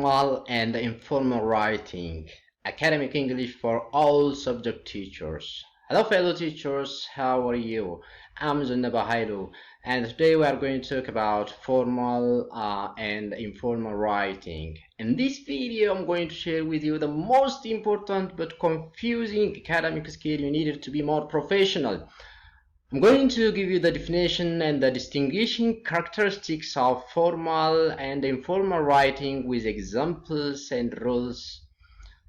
Formal and Informal Writing, Academic English for all subject teachers. Hello fellow teachers, how are you? I'm Zunaba Hailu, and today we are going to talk about formal and informal writing. In this video I'm going to share with you the most important but confusing academic skill you needed to be more professional. I'm going to give you the definition and the distinguishing characteristics of formal and informal writing with examples and rules.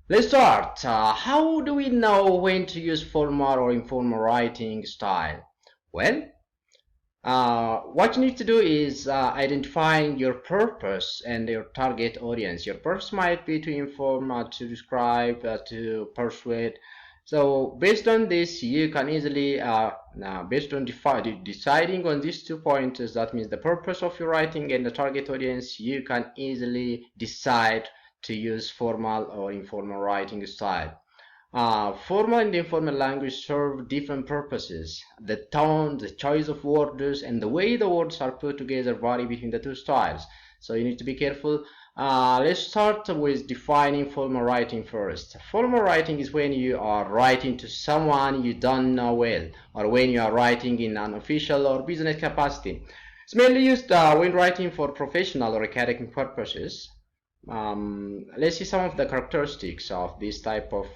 Let's start. How do we know when to use formal or informal writing style? Well, what you need to do is identifying your purpose and your target audience. Your purpose might be to inform, to describe, to persuade. So based on this, you can easily, based on deciding on these 2 pointers, that means the purpose of your writing and the target audience, you can easily decide to use formal or informal writing style. Formal and informal language serve different purposes. The tone, the choice of words, and the way the words are put together vary between the two styles. So you need to be careful. Let's start with defining formal writing first. Formal writing is when you are writing to someone you don't know well, or when you are writing in an official or business capacity. It's mainly used when writing for professional or academic purposes. Let's see some of the characteristics of this type of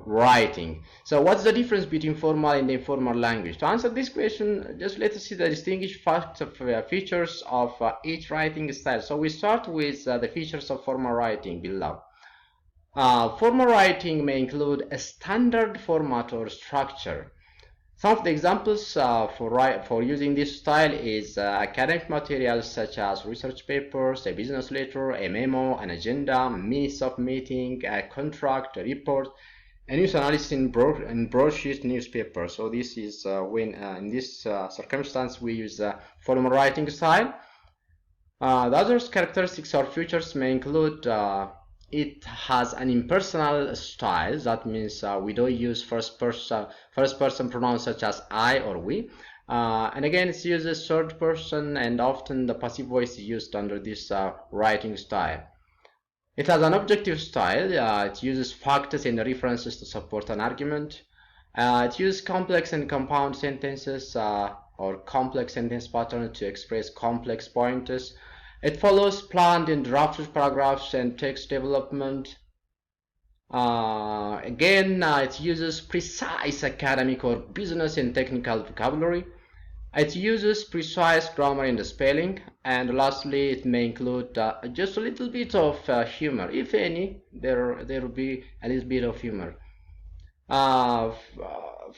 writing. So what's the difference between formal and informal language? To answer this question, just let us see the distinguished facts of features of each writing style. So we start with the features of formal writing below. Formal writing may include a standard format or structure. Some of the examples for using this style is academic materials such as research papers, a business letter, a memo, an agenda, minutes of meeting, a contract, a report, a news analysis in broadsheet newspaper. So this is when in this circumstance we use formal writing style. The other characteristics or features may include it has an impersonal style. That means we don't use first person pronouns such as I or we. And again, it uses third person, and often the passive voice is used under this writing style. It has an objective style. It uses facts and references to support an argument. It uses complex and compound sentences or complex sentence pattern to express complex pointers. It follows planned and drafted paragraphs and text development. Again, it uses precise academic or business and technical vocabulary. It uses precise grammar and spelling, and lastly, it may include just a little bit of humor, if any. There will be a little bit of humor.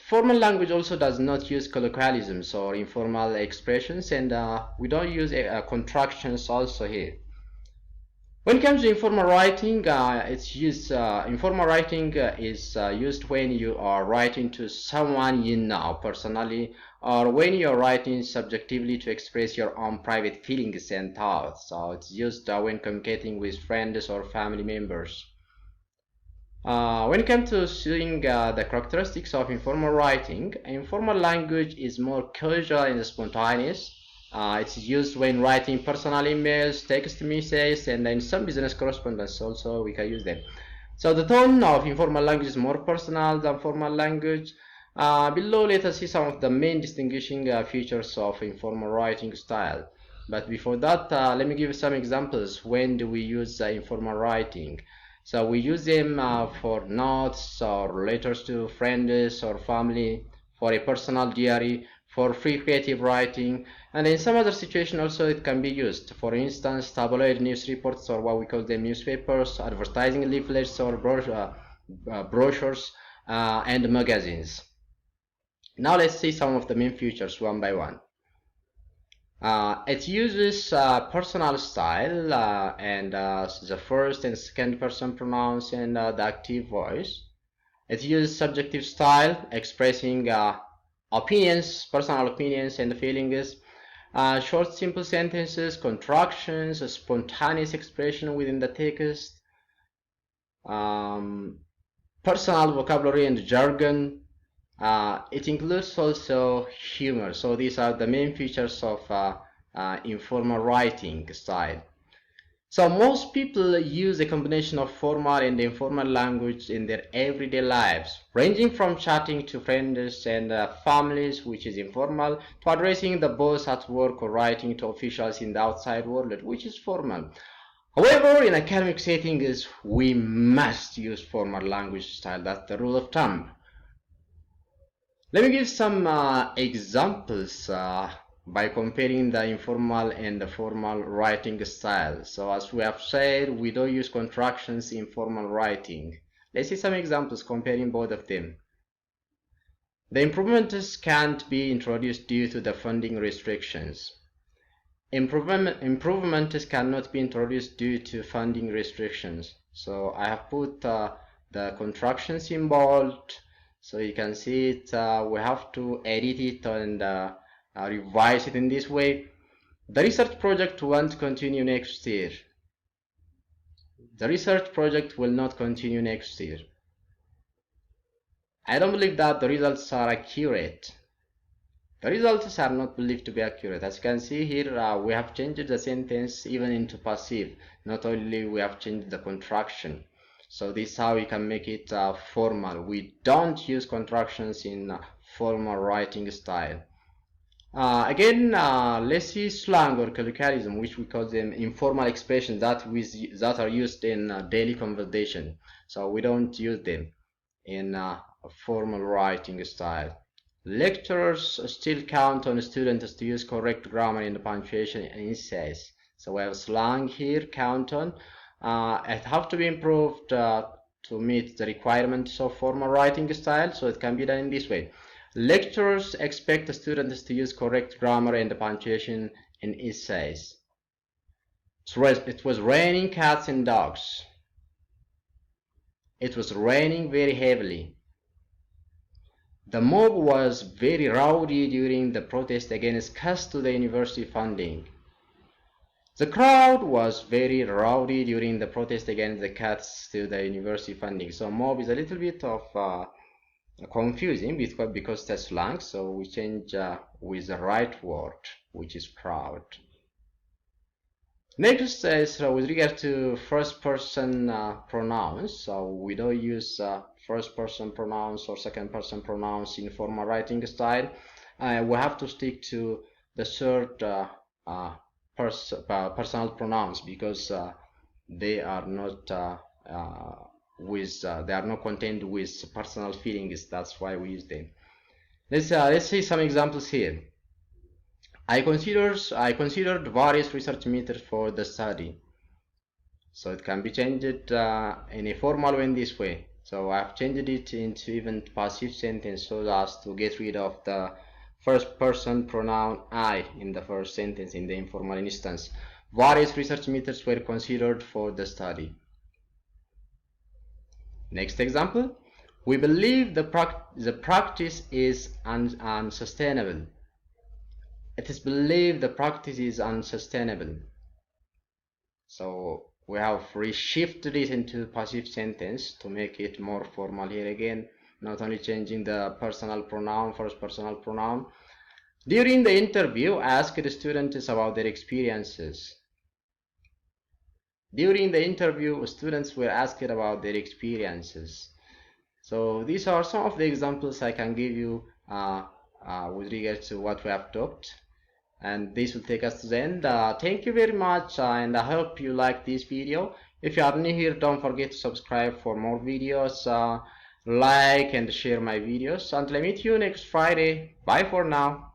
Formal language also does not use colloquialisms or informal expressions, and we don't use contractions also here. When it comes to informal writing, informal writing is used when you are writing to someone you know personally, or when you are writing subjectively to express your own private feelings and thoughts. So it's used when communicating with friends or family members. When it comes to seeing the characteristics of informal writing, informal language is more casual and spontaneous. It's used when writing personal emails, text messages, and in some business correspondence also we can use them. So the tone of informal language is more personal than formal language. Below, let us see some of the main distinguishing features of informal writing style. But before that, let me give you some examples. When do we use informal writing? So we use them for notes or letters to friends or family, for a personal diary, for free creative writing, and in some other situation also it can be used. For instance, tabloid news reports, or what we call them newspapers, advertising leaflets or brochures, and magazines. Now let's see some of the main features one by one. It uses personal style and the first and second person pronouns and the active voice. It uses subjective style, expressing opinions, personal opinions and feelings. Short simple sentences, contractions, a spontaneous expression within the text, personal vocabulary and jargon. It includes also humor. So these are the main features of informal writing style. So most people use a combination of formal and informal language in their everyday lives, ranging from chatting to friends and families, which is informal, to addressing the boss at work or writing to officials in the outside world, which is formal. However, in academic settings, we must use formal language style. That's the rule of thumb. Let me give some examples by comparing the informal and the formal writing style. So as we have said, we don't use contractions in formal writing. Let's see some examples comparing both of them. The improvements can't be introduced due to the funding restrictions. Improvements cannot be introduced due to funding restrictions. So I have put the contractions in bold, so you can see it. We have to edit it and revise it in this way. The research project won't continue next year. The research project will not continue next year. I don't believe that the results are accurate. The results are not believed to be accurate. As you can see here, we have changed the sentence even into passive. Not only we have changed the contraction. So this is how we can make it formal. We don't use contractions in formal writing style. Again, let's see slang or colloquialism, which we call them informal expressions that are used in daily conversation. So we don't use them in a formal writing style. Lecturers still count on students to use correct grammar in the punctuation and essays. So we have slang here, count on. It have to be improved to meet the requirements of formal writing style, so it can be done in this way. Lecturers expect the students to use correct grammar and the punctuation in essays. It was raining cats and dogs. It was raining very heavily. The mob was very rowdy during the protest against cuts to the university funding. The crowd was very rowdy during the protest against the cuts to the university funding. So mob is a little bit of confusing because that's slang, so we change with the right word, which is crowd. Next is with regard to first person pronouns. So we don't use first person pronouns or second person pronouns in formal writing style. We have to stick to the third personal pronouns because they are not they are not contained with personal feelings. That's why we use them. Let's see some examples here. I considered various research methods for the study. So it can be changed in a formal way in this way. So I've changed it into even passive sentence so as to get rid of the first person pronoun I in the first sentence in the informal instance. Various research methods were considered for the study. Next example. We believe the practice is unsustainable. It is believed the practice is unsustainable. So we have reshifted it into passive sentence to make it more formal here again, not only changing the personal pronoun, first personal pronoun. During the interview, ask the students about their experiences. During the interview, students were asked about their experiences. So these are some of the examples I can give you with regard to what we have talked. And this will take us to the end. Thank you very much and I hope you like this video. If you are new here, don't forget to subscribe for more videos, like and share my videos. Until I meet you next Friday, bye for now.